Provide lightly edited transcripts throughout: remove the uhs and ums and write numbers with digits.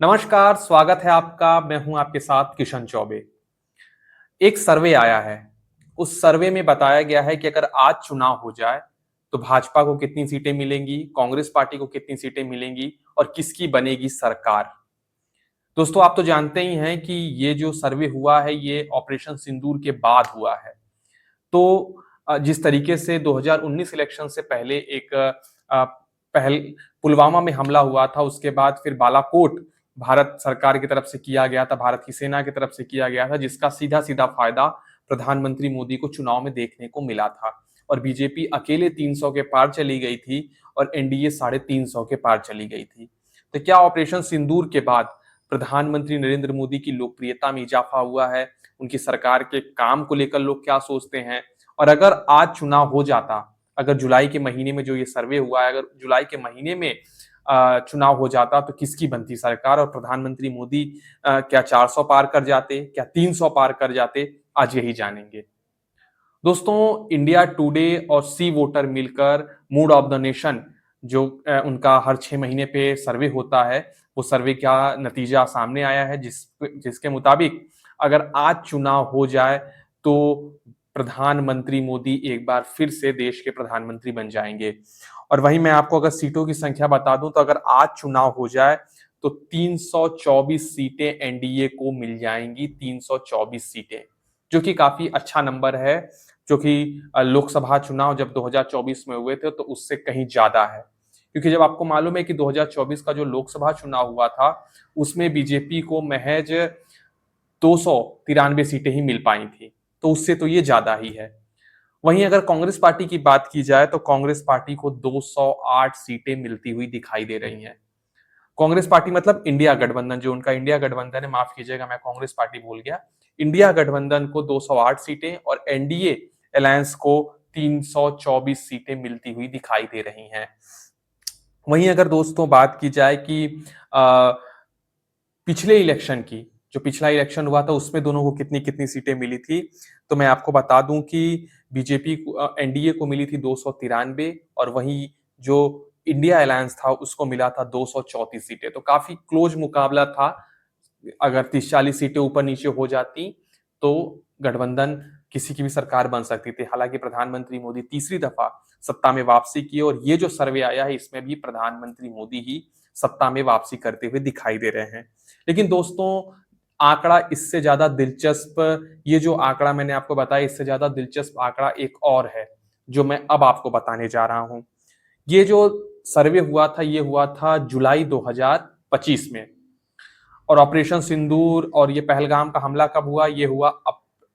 नमस्कार, स्वागत है आपका। मैं हूं आपके साथ किशन चौबे। एक सर्वे आया है। उस सर्वे में बताया गया है कि अगर आज चुनाव हो जाए तो भाजपा को कितनी सीटें मिलेंगी, कांग्रेस पार्टी को कितनी सीटें मिलेंगी और किसकी बनेगी सरकार। दोस्तों, आप तो जानते ही हैं कि ये जो सर्वे हुआ है ये ऑपरेशन सिंदूर के बाद हुआ है। तो जिस तरीके से 2019 इलेक्शन से पहले एक पहल पुलवामा में हमला हुआ था, उसके बाद फिर बालाकोट भारत सरकार की तरफ से किया गया था, भारत की सेना की तरफ से किया गया था, जिसका सीधा सीधा फायदा प्रधानमंत्री मोदी को चुनाव में देखने को मिला था। और बीजेपी अकेले 300 के पार चली गई थी और एनडीए 350 के पार चली गई थी। तो क्या ऑपरेशन सिंदूर के बाद प्रधानमंत्री नरेंद्र मोदी की लोकप्रियता में इजाफा हुआ है? उनकी सरकार के काम को लेकर लोग क्या सोचते हैं? और अगर आज चुनाव हो जाता, अगर जुलाई के महीने में जो ये सर्वे हुआ है, अगर जुलाई के महीने में चुनाव हो जाता तो किसकी बनती सरकार और प्रधानमंत्री मोदी क्या 400 पार कर जाते, क्या 300 पार कर जाते? आज यही जानेंगे। दोस्तों, इंडिया टुडे और सी वोटर मिलकर मूड ऑफ द नेशन जो उनका हर 6 महीने पे सर्वे होता है, वो सर्वे का नतीजा सामने आया है जिसके मुताबिक अगर आज चुनाव हो जाए तो प्रधानमंत्री मोदी एक बार फिर से देश के प्रधानमंत्री बन जाएंगे। और वहीं मैं आपको अगर सीटों की संख्या बता दूं तो अगर आज चुनाव हो जाए तो 324 सीटें एनडीए को मिल जाएंगी। 324 सीटें, जो कि काफी अच्छा नंबर है, जो कि लोकसभा चुनाव जब 2024 में हुए थे तो उससे कहीं ज्यादा है। क्योंकि जब आपको मालूम है कि 2024 का जो लोकसभा चुनाव हुआ था उसमें बीजेपी को महज 293 सीटें ही मिल पाई थी, तो उससे तो ये ज्यादा ही है। वहीं अगर कांग्रेस पार्टी की बात की जाए तो कांग्रेस पार्टी को 208 सीटें मिलती हुई दिखाई दे रही हैं। कांग्रेस पार्टी मतलब इंडिया गठबंधन, जो उनका इंडिया गठबंधन है, माफ कीजिएगा मैं कांग्रेस पार्टी भूल गया। इंडिया गठबंधन को 208 सीटें और एनडीए अलायंस को 324 सीटें मिलती हुई दिखाई दे रही हैं। वहीं अगर दोस्तों बात की जाए कि पिछले इलेक्शन की, जो पिछला इलेक्शन हुआ था उसमें दोनों को कितनी कितनी सीटें मिली थी, तो मैं आपको बता दूं कि बीजेपी एनडीए को मिली थी 293 और वहीं जो इंडिया अलायंस था उसको मिला था 234 सीटें। तो काफी क्लोज मुकाबला था। अगर 30-40 सीटें ऊपर नीचे हो जाती तो गठबंधन किसी की भी सरकार बन सकती थी। हालांकि प्रधानमंत्री मोदी तीसरी दफा सत्ता में वापसी की और ये जो सर्वे आया है इसमें भी प्रधानमंत्री मोदी ही सत्ता में वापसी करते हुए दिखाई दे रहे हैं। लेकिन दोस्तों, आंकड़ा इससे ज्यादा दिलचस्प, ये जो आंकड़ा मैंने आपको बताया इससे ज्यादा दिलचस्प आंकड़ा एक और है जो मैं अब आपको बताने जा रहा हूं। ये जो सर्वे हुआ था ये हुआ था जुलाई 2025 में। और ऑपरेशन सिंदूर और ये पहलगाम का हमला कब हुआ? ये हुआ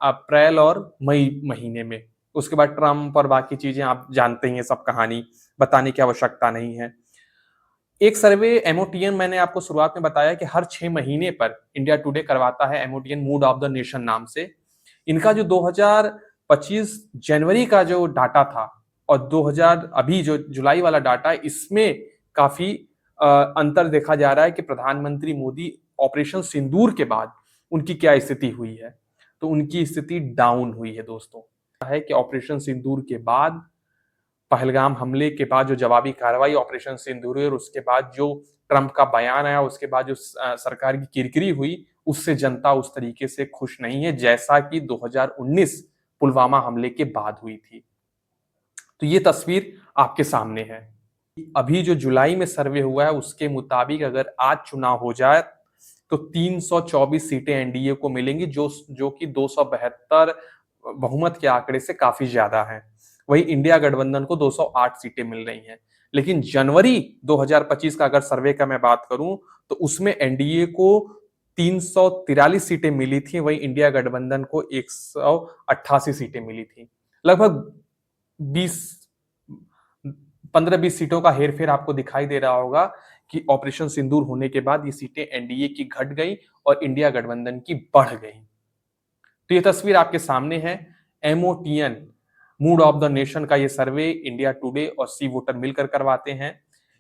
अप्रैल और मई महीने में। उसके बाद ट्रंप और बाकी चीजें आप जानते ही हैं, सब कहानी बताने की आवश्यकता नहीं है। एक सर्वे एमओटीएन, मैंने आपको शुरुआत में बताया कि हर 6 महीने पर इंडिया टुडे करवाता है, एमओटीएन मूड ऑफ द नेशन नाम से। इनका जो 2025 जनवरी का जो डाटा था और 2000 अभी जो जुलाई वाला डाटा है, इसमें काफी अंतर देखा जा रहा है कि प्रधानमंत्री मोदी ऑपरेशन सिंदूर के बाद उनकी क्या स्थिति हुई है। तो उनकी स्थिति डाउन हुई है दोस्तों। है कि ऑपरेशन सिंदूर के बाद, पहलगाम हमले के बाद जो जवाबी कार्रवाई ऑपरेशन सिंदूर हुई और उसके बाद जो ट्रंप का बयान आया, उसके बाद जो सरकार की किरकिरी हुई, उससे जनता उस तरीके से खुश नहीं है जैसा कि 2019 पुलवामा हमले के बाद हुई थी। तो ये तस्वीर आपके सामने है। अभी जो जुलाई में सर्वे हुआ है उसके मुताबिक अगर आज चुनाव हो जाए तो 324 सीटें एनडीए को मिलेंगी, जो कि 272 बहुमत के आंकड़े से काफी ज्यादा है। वहीं इंडिया गठबंधन को 208 सीटें मिल रही हैं। लेकिन जनवरी 2025 का अगर सर्वे का मैं बात करूं तो उसमें एनडीए को 343 सीटें मिली थी, वहीं इंडिया गठबंधन को 188 सीटें मिली थी। लगभग 20 15-20 सीटों का हेरफेर आपको दिखाई दे रहा होगा कि ऑपरेशन सिंदूर होने के बाद ये सीटें एनडीए की घट गई और इंडिया गठबंधन की बढ़ गई। तो ये तस्वीर आपके सामने है। एमओटीएन मूड ऑफ द नेशन का ये सर्वे इंडिया टुडे और सी वोटर मिलकर करवाते हैं।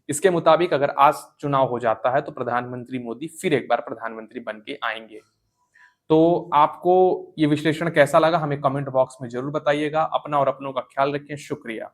इसके मुताबिक अगर आज चुनाव हो जाता है तो प्रधानमंत्री मोदी फिर एक बार प्रधानमंत्री बन के आएंगे। तो आपको ये विश्लेषण कैसा लगा हमें कमेंट बॉक्स में जरूर बताइएगा। अपना और अपनों का ख्याल रखें। शुक्रिया।